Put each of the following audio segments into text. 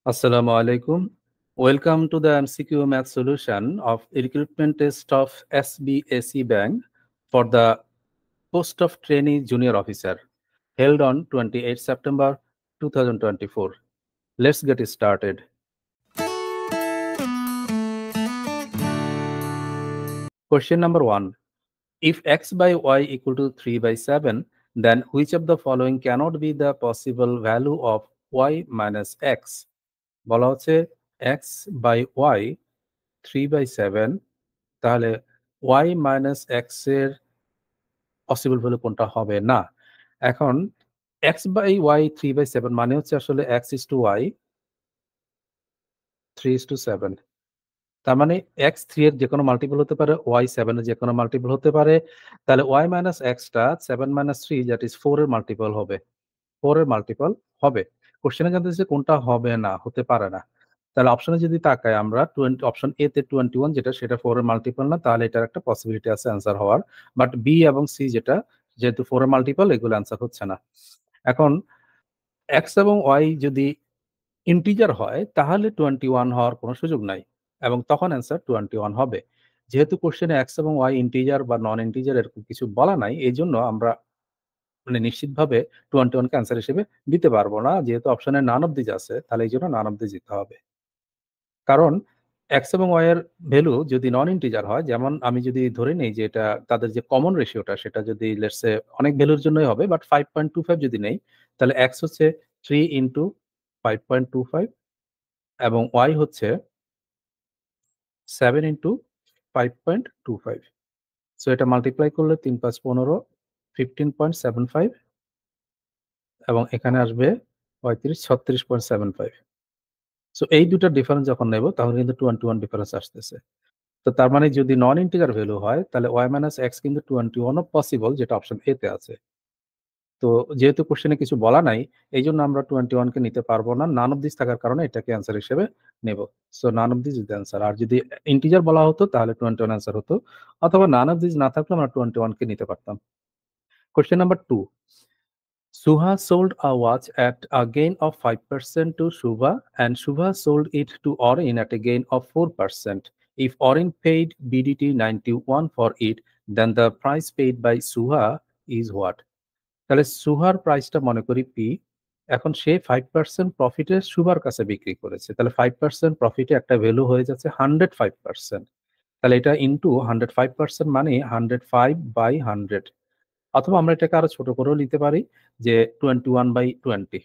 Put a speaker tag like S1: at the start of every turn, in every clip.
S1: Assalamu alaikum. Welcome to the MCQ math solution of recruitment test of SBAC Bank for the post of trainee junior officer held on 28 September 2024. Let's get started. Question number 1. If x by y equal to 3 by 7, then which of the following cannot be the possible value of y minus x? বলা হচ্ছে x by y 3 by 7, তাহলে y minus x এর possible value কোনটা হবে না। এখন x by y 3 by 7 মানে হচ্ছে আসলে x is to y 3 is to 7। তার মানে x 3 এর যে কোনো মাল্টিপল হতে পারে, y 7 এর যে কোনো মাল্টিপল হতে পারে। তাহলে y minus x টা 7 minus 3 দ্যাট ইজ 4 এর মাল্টিপল হবে। 4 এর মাল্টিপল হবে। কোশ্চেনে জানতে চাইছে কোনটা হবে না, হতে পারে না। তাহলে অপশনে যদি তাকাই আমরা অপশন এ তে 21 যেটা, সেটা 4 এর মাল্টিপল না, তাহলে এটার একটা পসিবিলিটি আছে অ্যান্সার হওয়ার। বাট বি এবং সি যেটা, যেহেতু 4 এর মাল্টিপল, এগুলো অ্যান্সার হচ্ছে না। এখন x এবং y যদি ইন্টিজার হয় তাহলে 21 হওয়ার কোনো সুযোগ নাই, এবং তখন অ্যান্সার 21 হবে। যেহেতু কোশ্চেনে x এবং y ইন্টিজার বা নন ইন্টিজার এরকম কিছু বলা নাই, এই জন্য আমরা মানে নিশ্চিতভাবে 21 কে অ্যান্সার হিসেবে দিতে পারবো না। যেহেতু অপশনে নান অফ দিস আছে, তাহলে এই জন্য নান অফ দিস দিতে হবে। কারণ x এবং y এর ভ্যালু যদি নন ইন্টিজার হয়, যেমন আমি যদি ধরে নেই যে এটা তাদের যে কমন রেশিওটা, সেটা যদি লেটস সে অনেক ভ্যালুর জন্যই হবে, বাট 5.25 যদি নেই, তাহলে x হচ্ছে 3 ইনটু 5.25 এবং y হচ্ছে 7 ইনটু 5.25। সো এটা মাল্টিপ্লাই করলে 3 5 15 15.75 এবং এখানে আসবে 35 36.75। সো এই দুটার ডিফারেন্স যখন নেব তখন কিন্তু 21 ডিফারেন্স আসতেছে। তো তার মানে যদি নন ইন্টিজার ভ্যালু হয় তাহলে y মাইনাস x কিন্তু 21 ও পসিবল, যেটা অপশন এ তে আছে। তো যেহেতু কোশ্চেনে কিছু বলা নাই, এই জন্য আমরা 21 কে নিতে পারবো না। নান অফ দিস থাকার কারণে এটাকে অ্যান্সার হিসেবে নেব। So none of this is the answer. আর যদি ইন্টিজার বলা হতো তাহলে 21 অ্যান্সার হতো, অথবা নান অফ দিস না থাকলে আমরা 21 কে নিতে পারতাম। Question number 2. Suha sold a watch at a gain of 5% to Shubha, and Shubha sold it to Orin at a gain of 4%. If Orin paid BDT 91 for it, then the price paid by Suha is what? তাহলে সুহার প্রাইসটা মনে করি P. এখন সে 5% প্রফিটে সুভার কাছে বিক্রি করেছে, তাহলে 5% প্রফিটে একটা ভ্যালু হয়ে যাচ্ছে 105%। তাহলে এটা ইনটু 105% মানে 105/100, অথবা আমরা এটাকে আরো ছোট করেও নিতে পারি যে 21/20।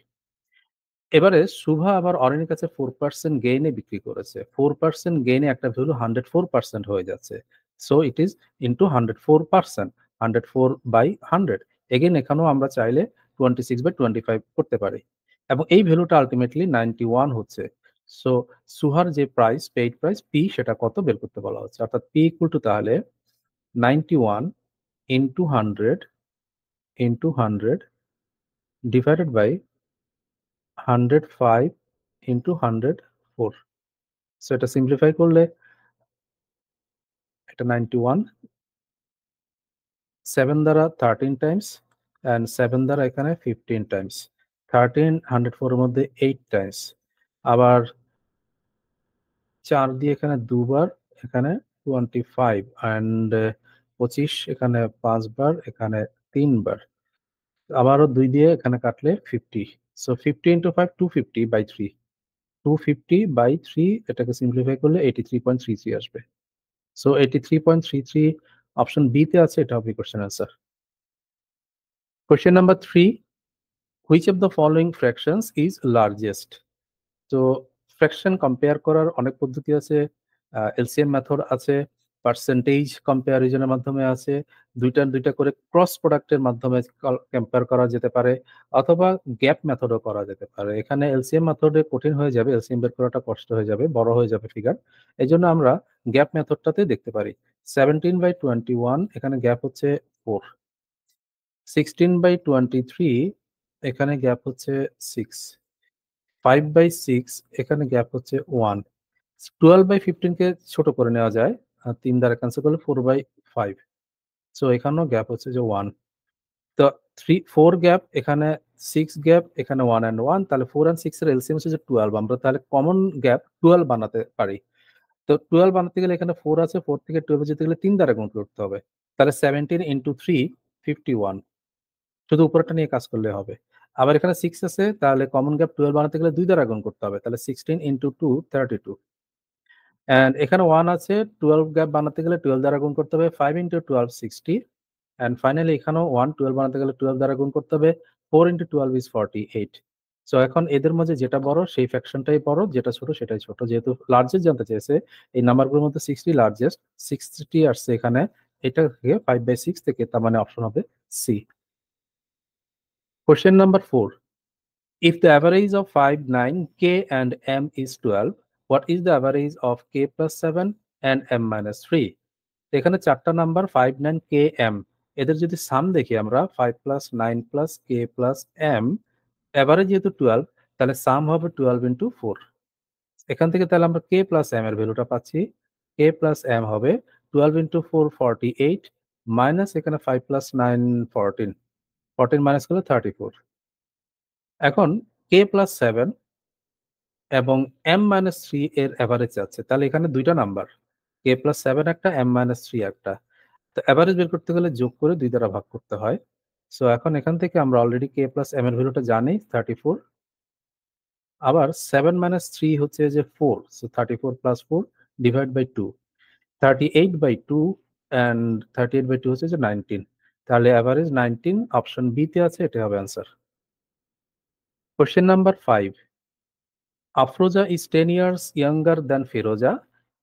S1: এবারে শুভা আবার অরেনের কাছে 4% গেইনে বিক্রি করেছে। 4% গেইনে একটা ভ্যালু 104% হয়ে যাচ্ছে। So it is into 104%, 104/100। Again এখানেও আমরা চাইলে 26/25 করতে পারি, এবং এই ভ্যালুটা আলটিমেটলি 91 হচ্ছে। সো সুহার যে প্রাইস, পেইড প্রাইস পি, সেটা কত বের করতে বলা হচ্ছে। অর্থাৎ পি ইকুয়াল টু তাহলে 91 into 100 divided by 105 into 104। So এটা সিম্পলিফাই করলে এটা 91, 7 দ্বারা 13 টাইমস, অ্যান্ড 7 দ্বারা এখানে 15 টাইমস। 13 104 এর মধ্যে 8 টাইমস, আবার 4 দিয়ে এখানে দুবার, এখানে 25, অ্যান্ড 25 এখানে 5 বার, এখানে 3 বার, আবারও 2 দিয়ে এখানে কাটলে 50। সো 50 ইনটু 5 250/3, 250/3, এটাকে সিম্পলিফাই করলে 83.33 আসবে। সো 83.33 অপশন বি তে আছে, এটা হবে question answer. Question number 3. Which of the following fractions is largest? তো ফ্র্যাকশন কম্পেয়ার করার অনেক পদ্ধতি আছে। এলসিএম মেথড আছে, পার্সেন্টেজ কম্পারিজনের মাধ্যমে আছে, দুইটা করে ক্রস প্রোডাক্টের মাধ্যমে কম্পেয়ার করা যেতে পারে, অথবা গ্যাপ মেথডও করা যেতে পারে। এখানে এলসিএম মেথডে কঠিন হয়ে যাবে, এলসিএম বের করাটা কষ্ট হয়ে যাবে, বড় হয়ে যাবে ফিগার। এই জন্য আমরা গ্যাপ মেথডটাতে দেখতে পারি। 17/21 এখানে গ্যাপ হচ্ছে 4। 16/23 এখানে গ্যাপ হচ্ছে 6। 5/6 এখানে গ্যাপ হচ্ছে 1। 12/15 কে ছোট করে নেওয়া যায়, 3 দ্বারা ক্যান্সেল করলে 4/5। সো এখানেও গ্যাপ হচ্ছে যে 1। তো 4 গ্যাপ, এখানে 6 গ্যাপ, এখানে 1 and 1, তাহলে 4 and 6 এর এলসিএম হচ্ছে যে 12। আমরা তাহলে কমন গ্যাপ 12 বানাতে পারি। তো 12 বানাতে গেলে এখানে 4 আছে, 4 থেকে 12 এ যেতে গেলে 3 দ্বারা গুণ করতে হবে। তাহলে 17 into 3 51। শুধু উপরেরটা নিয়ে কাজ করলে হবে। আবার এখানে 6 আছে, তাহলে কমন গ্যাপ 12 বানাতে গেলে 2 দ্বারা গুণ করতে হবে। তাহলে 16 into 2 32। অ্যান্ড এখানে 1 আছে, 12 গ্যাপ বানাতে গেলে 12 দ্বারা গুণ করতে হবে, 5 into 12 60। অ্যান্ড ফাইনালি এখানেও 1 12 বানাতে গেলে 12 দ্বারা গুণ করতে হবে, 4 into 12 is 48। সো এখন এদের মাঝে যেটা বড় সেই ফ্র্যাকশনটাই বড়, যেটা ছোট সেটাই ছোট। যেহেতু লার্জেস্ট জানতে চেয়েছে, এই নাম্বারগুলোর মধ্যে 60 লার্জেস্ট, 60 আসছে এখানে, এটা থেকে 5/6 থেকে, তার মানে অপশন হবে C. Question number 4, if the average of 5, 9, k and m is 12, what is the average of k plus 7 and m minus 3? এখানে চারটা নাম্বার 5, 9, k, m, এদের যদি সাম দেখি আমরা 5 plus 9 plus k plus m, average যেহেতু 12, তাহলে সাম হবে 12 into 4। এখান থেকে তাহলে আমরা k plus m এর ভ্যালুটা পাচ্ছি। k plus m হবে 12 into 4 48, মাইনাস এখানে 5 plus 9 14, 14 মাইনাস করলে 34। এখন k plus 7 এবং m minus 3 এর এভারেজ আছে, তাহলে এখানে দুইটা নাম্বার, k plus 7 একটা, m minus 3 একটা। তো এভারেজ বের করতে গেলে যোগ করে 2 দ্বারা ভাগ করতে হয়। সো এখন এখান থেকে আমরা অলরেডি k plus m এর ভ্যালুটা জানি 34। আবার 7 minus 3 হচ্ছে যে 4, so 34 plus 4 divide by 2, 38/2, and 38/2 হচ্ছে যে 19। তাহলে এভারেজ 19, অপশন বি তে আছে, এটা হবে answer. Question number 5, Afroza is 10 years younger than Firoza.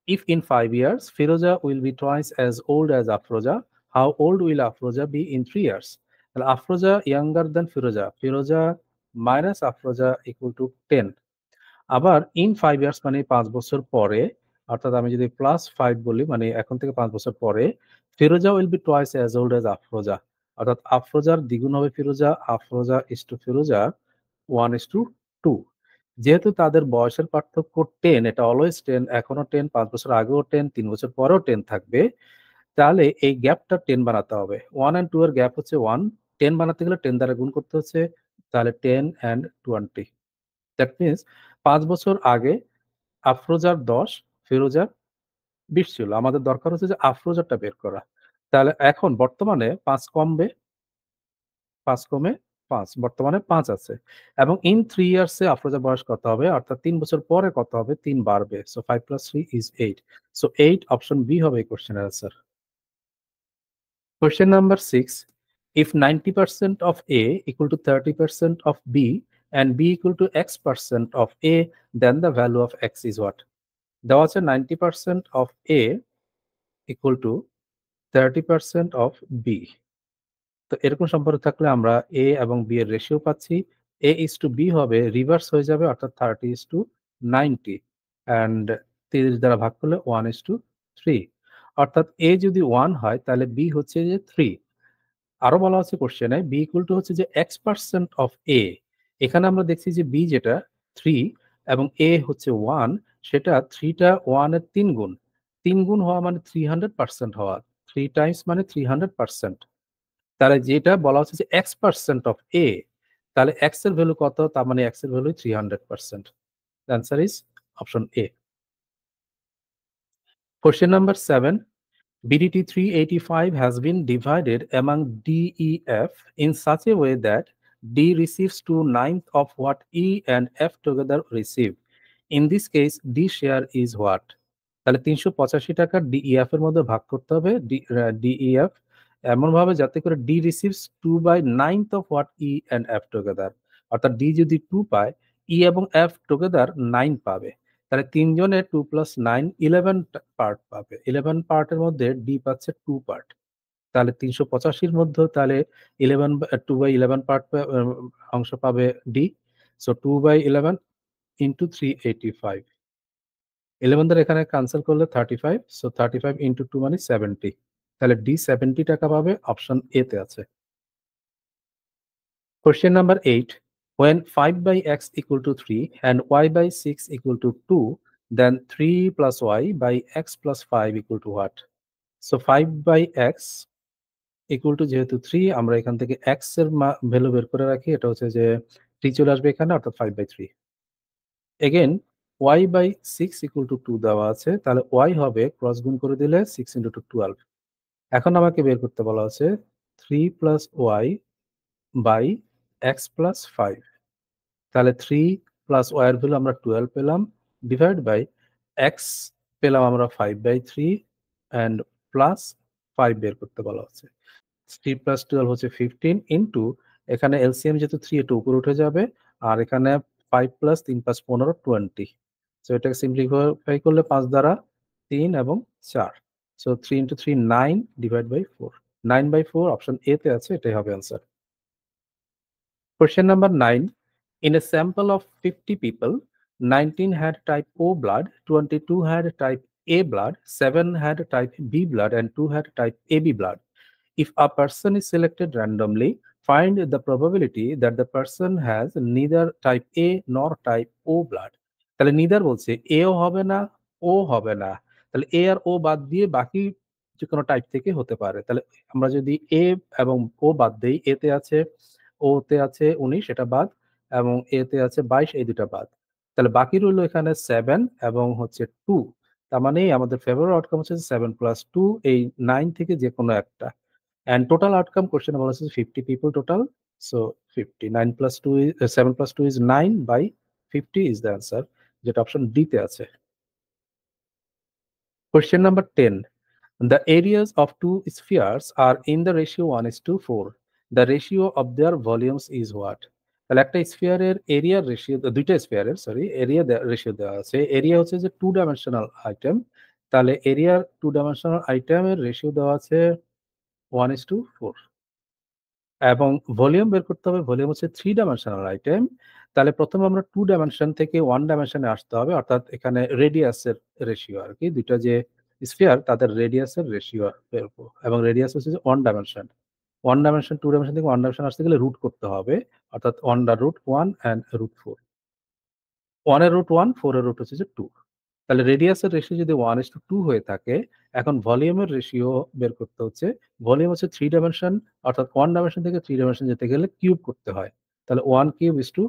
S1: If in 5 years, Firoza will be twice as old as Afroza, how old will Afroza be in 3 years? তাহলে Afroza younger than Firoza, Firoza minus Afroza equal to 10। আবার in 5 years মানে 5 বছর পরে, অর্থাৎ আমি যদি +5 বলি, মানে এখন থেকে 5 বছর পরে, Firoza will be twice as old as Afroza, অর্থাৎ আফরোজার দ্বিগুণ হবে ফিরোজা, আফরোজা is to ফিরোজা 1:2। যেহেতু তাদের বয়সের পার্থক্য 10, এটা অলওয়েজ 10, এখনো 10, 5 বছর আগেও 10, 3 বছর পরেও 10 থাকবে, তাহলে এই গ্যাপটা 10 বানাতে হবে। 1 and 2 এর গ্যাপ হচ্ছে 1, 10 বানাতে গেলে 10 দ্বারা গুণ করতে হচ্ছে, তাহলে 10 and 20। দ্যাট মিনস 5 বছর আগে আফরোজার 10, ফিরোজার 20 ছিল। আমাদের দরকার হচ্ছে যে আফরোজারটা বের করা। তাহলে এখন বর্তমানে 5 কমবে, 5 কমে 5, বর্তমানে 5 আছে। এবং ইন 3 ইয়ার্স এ আফরোজার বয়স কত হবে? অর্থাৎ 3 বছর পরে কত হবে? 3 বাড়বে। সো 5 + 3 is 8। সো 8, অপশন বি হবে এই কোশ্চেনের answer. Question number 6, if 90% of A equal to 30% of B and B equal to X% of A, then the value of X is what? দেওয়া আছে 90% of A equal to 30% of B। তো এরকম সম্পর্ক থাকলে আমরা A এবং B এর ratio পাচ্ছি। A:B হবে রিভার্স হয়ে যাবে, অর্থাৎ 30:90, অ্যান্ড 30 দ্বারা ভাগ করলে 1:3। অর্থাৎ A যদি 1 হয় তাহলে B হচ্ছে যে 3। আরো বলা হচ্ছে কোশ্চেনে B ইকুয়াল টু হচ্ছে যে X% অফ A। এখানে আমরা দেখছি যে B যেটা 3 এবং A হচ্ছে 1, সেটা 3 টা 1 এর 3 গুণ। 3 গুণ হওয়া মানে 300% হওয়া। 3 টাইমস মানে 300%। তাহলে যেটা বলা হচ্ছে যে X% অফ A, তাহলে X এর ভ্যালু কত? তার মানে X এর value 300%। The answer is option A. Question number 7, BDT 385 has been divided among D, E, F in such a way that D receives 2/9 of what E and F together receive. In this case, D share is what? তাহলে 385 টাকা DEF এর মধ্যে ভাগ করতে হবে, DEF এমনভাবে যাতে করে D receives 2/9 of what E and F together, অর্থাৎ D যদি 2 পায়, E এবং F together 9 পাবে। তাহলে 3 জনে 2 + 9 11 পার্ট পাবে। 11 পার্টের মধ্যে D পাচ্ছে 2 পার্ট। তাহলে 385 এর মধ্যেও তাহলে 2/11 পার্ট অংশ পাবে D। So 2/11 into 385। 11 দ্বারা এখানে ক্যানসেল করলে 35, সো 35 ইনটু 2 মানে 70। তাহলে D 70 টাকা পাবে, অপশন এ তে আছে। Question number 8, when 5/x equal to 3 and y/6 equal to 2, then 3 + y by x + 5 equal to what? So 5/x equal to যেহেতু 3 আমরা এখান থেকে x এর ভ্যালু বের করে রাখি, এটা হচ্ছে যে 3 চলে আসবে এখানে, অর্থাৎ 5/3। এগেইন y/6 ইকুয়াল টু 2 দেওয়া আছে, তাহলে y হবে ক্রস গুণ করে দিলে 6 × 2 12। এখন আমাকে বের করতে বলা আছে 3 + y/x + 5। তাহলে 3 + y এর ভ্যালু আমরা 12 পেলাম, ডিভাইড বাই x পেলাম আমরা 5/3 অ্যান্ড প্লাস 5 বের করতে বলা হচ্ছে। 3 + 12 হচ্ছে 15 ইনটু এখানে এলসিএম যেহেতু 3 এটা উপরে উঠে যাবে, আর এখানে 5 + 3 + 15 20। সো এটাকে সিম্পলিফাই করলে 5 দ্বারা 3 এবং 4। So 3 × 3 9 divide by 4। 9/4 option A তে আছে, এটাই হবে answer. Question number 9. In a sample of 50 people, 19 had type O blood, 22 had type A blood, 7 had type B blood, and 2 had type AB blood. If a person is selected randomly, find the probability that the person has neither type A nor type O blood. তাহলে neither বলছে A ও হবে না, O হবে না। তাহলে A R O বাদ দিয়ে বাকি যে কোনো টাইপ থেকে হতে পারে। তাহলে আমরা যদি A এবং O বাদ দেই, A তে আছে, O তে আছে 19 এটা বাদ, এবং A তে আছে 22 এই দুটা বাদ। তাহলে বাকি রইল এখানে 7 এবং হচ্ছে 2। তার মানে আমাদের ফেভারিট আউটকাম হচ্ছে 7 + 2 এই 9 থেকে যেকোনো একটা। And total outcome question বলা হচ্ছে 50 people total. So 50 9 + 2 is 7 + 2 is 9/50 is the answer, যেটা অপশন ডি তে আছে। Question number 10. The areas of two spheres are in the ratio 1:4. The ratio of their volumes is what? তাহলে একটা স্ফিয়ারের এরিয়ার ratio, দুইটা স্ফিয়ারের area ratio দেওয়া আছে। Area হচ্ছে যে 2 ডাইমেনশনাল আইটেম, তাহলে এরিয়ার 2 ডাইমেনশনাল আইটেমের রেশিও দেওয়া আছে 1:4। এবং ভলিউম বের করতে হবে, ভলিউম হচ্ছে 3 ডাইমেনশনাল আইটেম। তাহলে প্রথমে আমরা 2 ডাইমেনশন থেকে 1 ডাইমেনশনে আসতে হবে, অর্থাৎ এখানে রেডিয়াসের রেশিও আরকি। ২ টা যে স্ফিয়ার তাদের রেডিয়াসের রেশিও বের করব, এবং রেডিয়াস হচ্ছে যে 1 ডাইমেনশন। 1 ডাইমেনশন 2 ডাইমেনশন থেকে 1 ডাইমেনশন আসতে গেলে রুট করতে হবে, অর্থাৎ 1/√1 অ্যান্ড √4। 1 এর √1, 4 এর রুট হচ্ছে যে 2। তাহলে রেডিয়াসের রেশিও যদি 1:2 হয়ে থাকে, এখন ভলিউমের রেশিও বের করতে হচ্ছে। ভলিউম হচ্ছে 3 ডাইমেনশন, অর্থাৎ 1 ডাইমেনশন থেকে 3 ডাইমেনশন যেতে গেলে কিউব করতে হয়। তাহলে 1³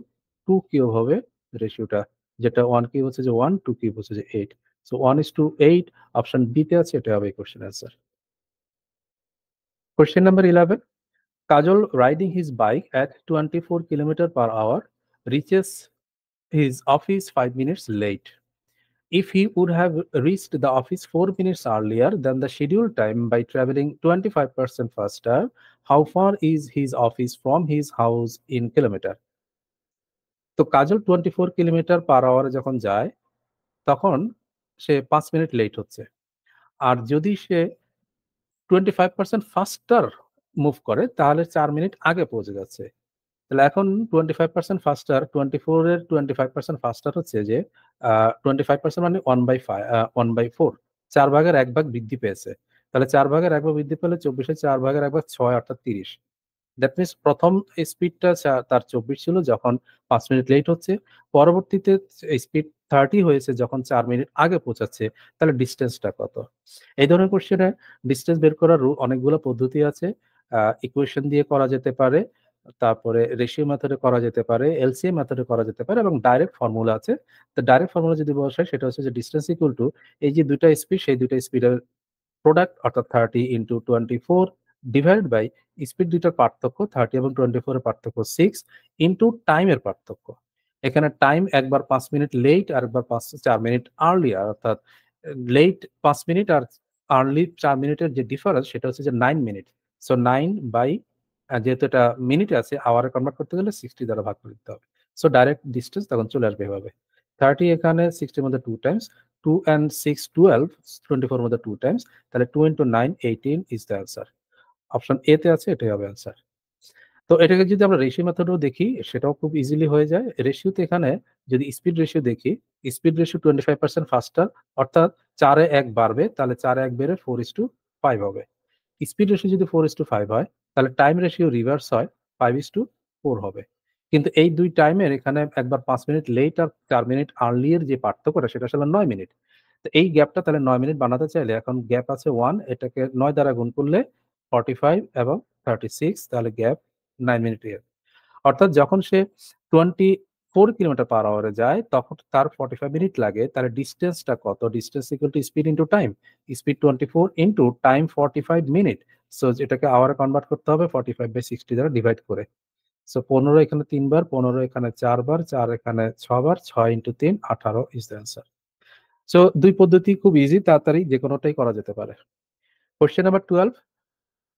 S1: 2³ হবে রেশিওটা, যেটা 1³ হচ্ছে যে 1, 2³ হচ্ছে যে 8। সো 1:8 অপশন বি তে আছে, এটা হবে এই question answer. Question number 11. Kajol riding his bike at 24 km/h reaches his office 5 minutes late. If he would have reached the office 4 minutes earlier than the scheduled time by traveling 25% faster, how far is his office from his house in kilometer? তো কাজল 24 km/h যখন যায়, তখন সে ৫ minute late হচ্ছে। আর যদি সে 25% ফাস্টার move করে, তাহলে ৪ minute আগে পৌঁছে যাচ্ছে। তাহলে এখন 25% ফাস্টার, 24 এর 25% ফাস্টার হচ্ছে যে 25% মানে 1/4, ৪ ভাগের ১ ভাগ বৃদ্ধি পেয়েছে। তাহলে ৪ ভাগের ১ ভাগ বৃদ্ধি পেলে ২৪ এর ৪ ভাগের ১ ভাগ ৬, অর্থাৎ ৩০। দ্যাট মিনস প্রথম স্পিডটা তার ২৪ ছিল যখন ৫ মিনিট লেট হচ্ছে। পরবর্তীতে স্পিড ৩০ হয়েছে যখন ৪ মিনিট আগে পৌঁছাচ্ছে। তাহলে ডিসট্যান্সটা কত? এই ধরনের কোয়েশ্চেনে ডিসট্যান্স বের করার অনেকগুলো পদ্ধতি আছে। ইকুয়েশন দিয়ে করা যেতে পারে, তারপরে রেশিও মেথডে করা যেতে পারে, এলসিএম মেথডে করা যেতে পারে, এবং ডাইরেক্ট ফর্মুলা আছে। তো ডাইরেক্ট ফর্মুলা যদি বসাই, সেটা হচ্ছে যে ডিসট্যান্স ইকুয়াল টু এই যে ২ টা স্পিড, সেই ২ টা স্পিডের প্রোডাক্ট, অর্থাৎ 30 × 24 ডিভাইড বাই স্পিড ২ টার পার্থক্য 30 এবং 24 এর পার্থক্য 6 ইনটু টাইমের পার্থক্য। এখানে টাইম একবার ৫ মিনিট লেট, আরেকবার ৪ মিনিট আর্লিয়ার, অর্থাৎ লেট ৫ মিনিট আর আর্লি ৪ মিনিটের যে ডিফারেন্স, সেটা হচ্ছে যে 9 মিনিট। সো 9 বাই যেহেতু এটা মিনিটে আছে, আওয়ারে কনভার্ট করতে গেলে 60 দ্বারা ভাগ করে দিতে হবে। সো ডাইরেক্ট ডিসট্যান্স তখন চলে আসবে এভাবে। 30 এখানে 60 এর মধ্যে 2 টাইমস, 2 and 6 12, 24 এর মধ্যে 2 টাইমস। তাহলে 2 × 9 18 is the answer. Option A তে আছে, এটাই হবে অ্যান্সার। তো এটাকে যদি আমরা রেশিও মেথডেও দেখি, সেটাও খুব ইজিলি হয়ে যায়। রেশিওতে এখানে যদি স্পিড রেশিও দেখি, স্পিড রেশিও 25% ফাস্টার, অর্থাৎ ৪ এ ১ বাড়বে, তাহলে ৪ এ ১ বেড়ে 4:5 হবে। স্পিড রেশিও যদি 4:5 হয়, তাহলে টাইম রেশিও রিভার্স হয়, 5:4 হবে। কিন্তু এই ২ টাইমের এখানে একবার ৫ মিনিট লেট আর ৪ মিনিট আর্লি এর যে পার্থক্যটা, সেটা আসলে ৯ মিনিট। তো এই গ্যাপটা তাহলে ৯ মিনিট বানাতে চাইলে এখন গ্যাপ আছে 1, এটাকে ৯ দ্বারা গুণ করলে 45 এবং 36, তাহলে গ্যাপ 9 মিনিট এর। অর্থাৎ যখন সে 24 কিলোমিটার পার আওয়ারে যায় তখন তার 45 মিনিট লাগে, তাহলে ডিসটেন্সটা কত? Distance equal to speed into time. Speed 24 into time 45 minute. So এটাকে আওয়ারে কনভার্ট করতে হবে 45/60 দ্বারা ডিভাইড করে। সো 15 এখানে 3 বার, 15 এখানে 4 বার, 4 এখানে 6 বার, 6 into 3 18 is the answer. So দুই পদ্ধতি খুব ইজি, তাড়াতাড়ি যেকোনোটাই করা যেতে পারে। Question number 12,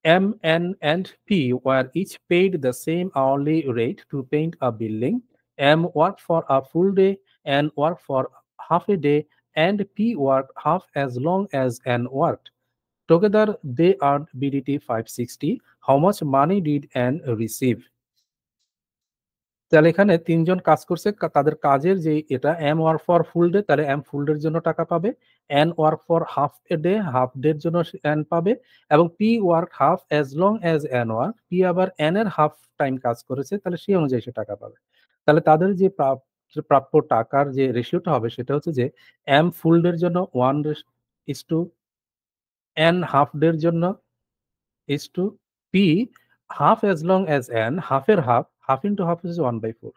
S1: M, N, and P were each paid the same hourly rate to paint a building. M worked for a full day, N worked for half a day, and P worked half as long as N worked. Together, they earned BDT 560. How much money did N receive? তাহলে এখানে ৩ জন কাজ করছে। তাদের কাজের যে এটা M work for full day, তাহলে M ফুল ডের জন্য টাকা পাবে। N work for half a day, half ডের জন্য N পাবে। এবং P work half as long as N work. P আবার N এর হাফ টাইম কাজ করেছে, তাহলে সেই অনুযায়ী সে টাকা পাবে। তাহলে তাদের যে প্রাপ্য টাকার যে রেশিওটা হবে সেটা হচ্ছে যে M ফুল ডের জন্য 1:, N হাফ ডের জন্য is to P half as long as N, হাফের half, half into half is 1/4.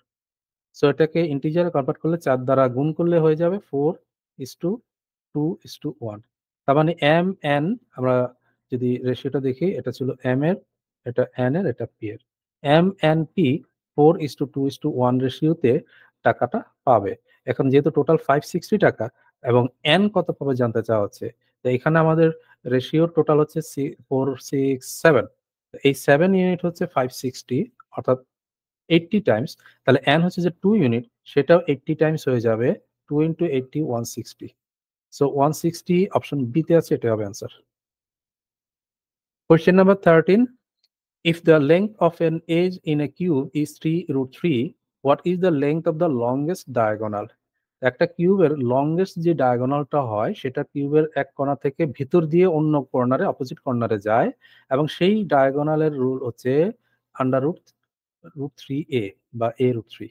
S1: So এটাকে ইন্টিজারে কনভার্ট করলে ৪ দ্বারা গুণ করলে হয়ে যাবে 4:2:1। তার মানে M, N, আমরা যদি রেশিওটা দেখি, এটা ছিল M এর, এটা N এর, এটা P এর। M, N, P 4:2:1 রেশিওতে টাকাটা পাবে। এখন যেহেতু টোটাল 560 টাকা এবং N কত পাবে জানতে চাওয়া হচ্ছে। তো এখানে আমাদের রেশিওর টোটাল হচ্ছে 4, 6, 7। এই 7 ইউনিট হচ্ছে 560, অর্থাৎ 80 টাইমস। তাহলে n হচ্ছে যে 2 ইউনিট, সেটাও 80 টাইমস হয়ে যাবে। 2 ইনটু 80 160। সো 160 অপশন বি তে আছে, এটা হবে answer. Question number 13, if the length of an edge in a cube is 3√3, what is the length of the longest diagonal? একটা কিউবের লংগেস্ট যে ডায়াগোনালটা হয় সেটা কিউবের এক কোণা থেকে ভিতর দিয়ে অন্য কর্নারে, অপোজিট কর্নারে যায় এবং সেই ডায়াগোনালের রুল হচ্ছে √3a বা a√3।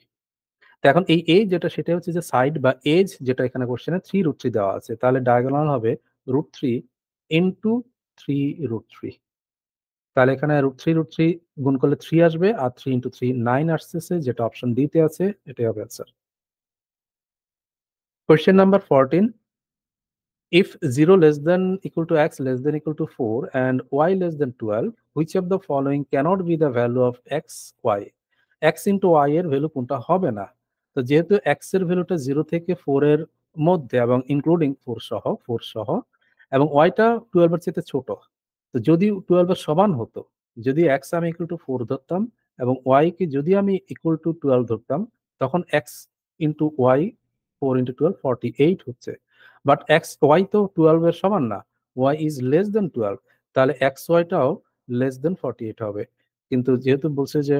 S1: তো এখন এই যেটা সেটা হচ্ছে যে সাইড বা এজ, যেটা এখানে কোশ্চেনে 3√3 দেওয়া আছে, তাহলে ডায়াগোনাল হবে √3 ইনটু 3√3। তাহলে এখানে √3 গুণ করলে 3 আসবে, আর 3 ইনটু 3 9 আসতেছে, যেটা অপশন ডি তে আছে, এটাই হবে answer. Question number 14, if 0 less than equal to x less than equal to 4 and y less than 12, which of the following cannot be the value of x, y? x into y এর value কোনটা হবে না? তো যেহেতু x এর ভ্যালুটা 0 থেকে 4 এর মধ্যে এবং ইনক্লুডিং 4 সহ এবং y টা 12 এর চেয়ে ছোট। তো যদি 12 এর সমান হতো, যদি x আমি ইকুয়াল টু 4 ধরতাম এবং y কে যদি আমি ইকুয়াল টু 12 ধরতাম, তখন x ইনটু y 4 ইনটু 12 48 হচ্ছে। বাট y তো 12 এর সমান না, y ইজ লেস দেন 12, তাহলে y টাও লেস দেন 48 হবে। কিন্তু যেহেতু বলছে যে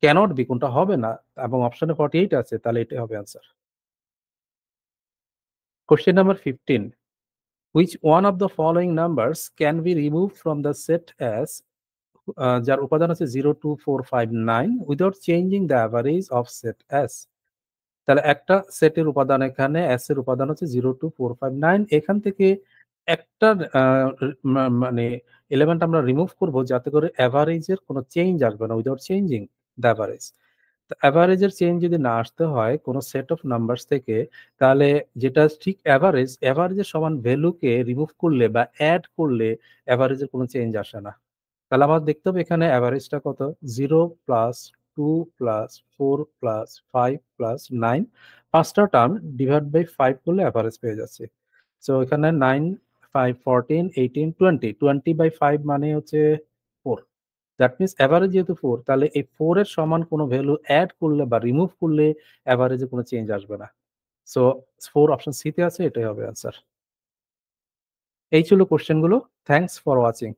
S1: ক্যানট বি, কোনটা হবে না, এবং অপশনে 48 আছে, তাহলে এটাই হবে answer. Question number 15, which one of the following numbers can be removed from the set as, যার উপাদান আছে 0, 2, 4, 5, 9 without changing the average of set S? তাহলে একটা সেটের উপাদান, এখানে S এর উপাদান হচ্ছে 0, 2, 4, 5, 9। এখান থেকে একটা মানে এলিমেন্ট আমরা রিমুভ করব যাতে করে এভারেজের কোনো চেঞ্জ আসবে না, উইদাউট চেঞ্জিং দ্য এভারেজ। তো এভারেজের চেঞ্জ যদি না আসতে হয় কোনো সেট অফ নাম্বারস থেকে, তাহলে যেটা ঠিক এভারেজের সমান ভ্যালুকে রিমুভ করলে বা অ্যাড করলে এভারেজের কোনো চেঞ্জ আসে না। তাহলে আমার দেখতে হবে এখানে এভারেজটা কত, 0 প্লাস 2 প্লাস 4 প্লাস 5 প্লাস 9, পাঁচটা টার্ম ডিভাইড বাই 5 করলে এভারেজ পেয়ে যাচ্ছে। সো এখানে 9, 5, 14, 18, 20, 20/5 মানে হচ্ছে 4। দ্যাট মিনস এভারেজ যেহেতু 4, তাহলে এই 4 এর সমান কোনো ভ্যালু এড করলে বা রিমুভ করলে এভারেজে কোনো চেঞ্জ আসবে না। সো 4 অপশন সি তে আছে, এটাই হবে অ্যান্সার। এই ছিল কোশ্চেন গুলো। Thanks for watching.